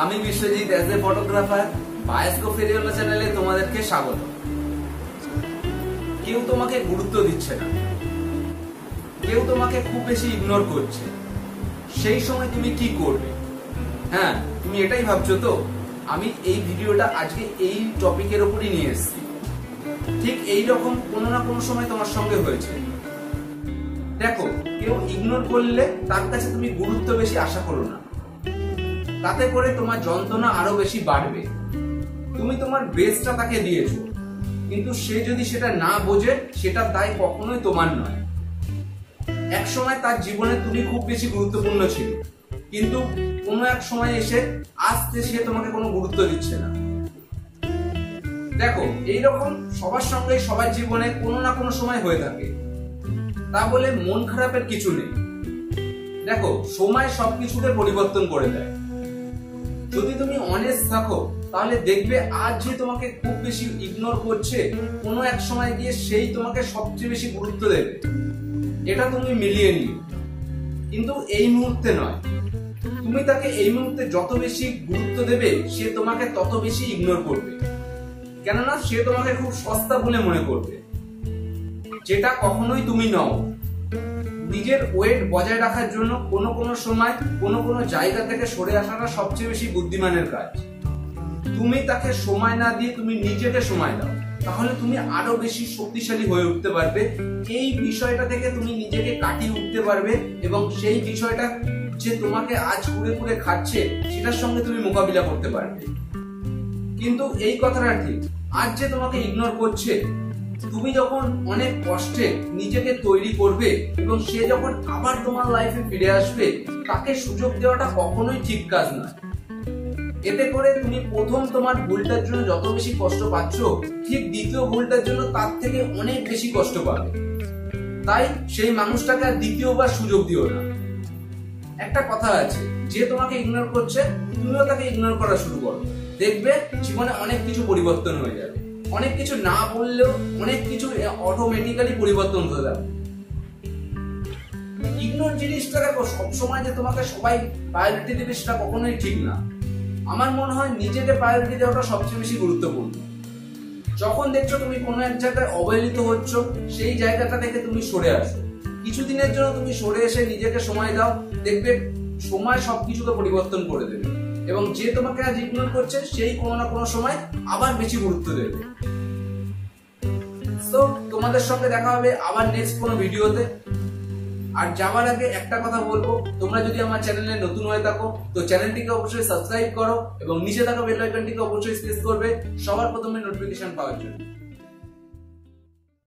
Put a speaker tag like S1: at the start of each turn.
S1: আমি Biswajit as a photographer bioscope ফেরিওয়ালা চ্যানেলে তোমাদেরকে স্বাগত। কেউ তোমাকে গুরুত্ব দিচ্ছে না, কেউ তোমাকে খুব বেশি ইগনোর করছে, সেই সময় তুমি কি করবে? হ্যাঁ, তুমি এটাই ভাবছো তো। আমি এই ভিডিওটা আজকে এই টপিকের উপরই নিয়ে এসেছি। ঠিক এই রকম কোনো না কোনো সময় তোমার সঙ্গে হয়েছে। দেখো, কেউ ইগনোর করলে তার কাছে তুমি গুরুত্ব বেশি আশা করো না, তাতে করে তোমার যন্ত্রণা আরো বেশি বাড়বে। তুমি তোমার বেস্টটা তাকে দিয়েছো, কিন্তু সে যদি সেটা না বোঝে, সেটার দায় কখনোই তোমার নয়। এক সময় তার জীবনে তুমি খুব বেশি গুরুত্বপূর্ণ ছিল, কিন্তু কোনো এক সময় এসে আজকে সে তোমাকে কোনো গুরুত্ব দিচ্ছে না। দেখো, এইরকম সবার সঙ্গে সবার জীবনে কোনো না কোনো সময় হয়ে থাকে, তা বলে মন খারাপের কিছু নেই। দেখো, সময় সবকিছুকে পরিবর্তন করে দেয়। যদি তুমি অনেস্ট থাকো, তাহলে দেখবে আজ যে তোমাকে খুব বেশি ইগনোর করছে, কোনো এক সময় গিয়ে সেই তোমাকে সবচেয়ে বেশি গুরুত্ব দেবে। এটা তুমি মিলিয়ে নিও, কিন্তু এই মুহূর্তে নয়। তুমি তাকে এই মুহূর্তে যত বেশি গুরুত্ব দেবে, সে তোমাকে তত বেশি ইগনোর করবে। কেননা সে তোমাকে খুব সস্তা বলে মনে করবে, যেটা কখনোই তুমি নও। নিজের ওয়েট বজায় রাখার জন্য কোনো কোনো সময় কোনো কোনো জায়গা থেকে সরে আসাটা সবচেয়ে বেশি বুদ্ধিমানের কাজ। তুমি তাকে সময় না দিয়ে তুমি নিজেকে সময় দাও, তাহলে তুমি আরো বেশি শক্তিশালী হয়ে উঠতে পারবে। এই বিষয়টা থেকে তুমি নিজেকে কাটিয়ে উঠতে পারবে, এবং সেই বিষয়টা যে তোমাকে আজ কুড়ে কুড়ে খাচ্ছে, সেটার সঙ্গে তুমি মোকাবিলা করতে পারবে। কিন্তু এই কথাটা ঠিক, আজ যে তোমাকে ইগনোর করছে, তুমি যখন অনেক কষ্টে নিজেকে তৈরি করবে এবং সে যখন আবার তোমার লাইফে ফিরে আসবে, তাকে সুযোগ দেওয়াটা কখনোই ঠিক কাজ নয়। এতে করে তুমি প্রথম তোমার ভুলটার জন্য যত বেশি কষ্ট পাচ্ছ, ঠিক দ্বিতীয় ভুলটার জন্য তার থেকে অনেক বেশি কষ্ট পাবে। তাই সেই মানুষটাকে আর দ্বিতীয়বার সুযোগ দিও না। একটা কথা আছে, যে তোমাকে ইগনোর করছে, তুমিও তাকে ইগনোর করা শুরু করো। দেখবে জীবনে অনেক কিছু পরিবর্তন হয়ে যাবে। অনেক কিছু না বললেও অনেক কিছু অটোমেটিক্যালি পরিবর্তন হয়ে যাবে। ইগনোর জিনিসটা দেখো, সবসময় যে তোমাকে সবাই প্রায়োরিটি দেবে সেটা কখনোই ঠিক না। আমার মনে হয় নিজেকে প্রায়োরিটি দেওয়াটা সবচেয়ে বেশি গুরুত্বপূর্ণ। যখন দেখছো তুমি কোনো এক জায়গায় অবহেলিত হচ্ছ, সেই জায়গাটা থেকে তুমি সরে আসো। কিছুদিনের জন্য তুমি সরে এসে নিজেকে সময় দাও, দেখবে সময় সবকিছুকে পরিবর্তন করে দেবে, এবং যে তোমাকে আজ ইগনোর করছে, সেই কোনো না কোনো সময় আবার বেশি গুরুত্ব দেবে। তো তোমাদের সঙ্গে দেখা হবে আবার নেক্সট কোনো ভিডিওতে। আর যাওয়ার আগে একটা কথা বলবো, তোমরা যদি আমার চ্যানেলে নতুন হয়ে থাকো, তো চ্যানেলটিকে অবশ্যই সাবস্ক্রাইব করো এবং নিচে থাকা বেল আইকনটিকে অবশ্যই প্রেস করবে সবার প্রথমে নোটিফিকেশন পাওয়ার জন্য।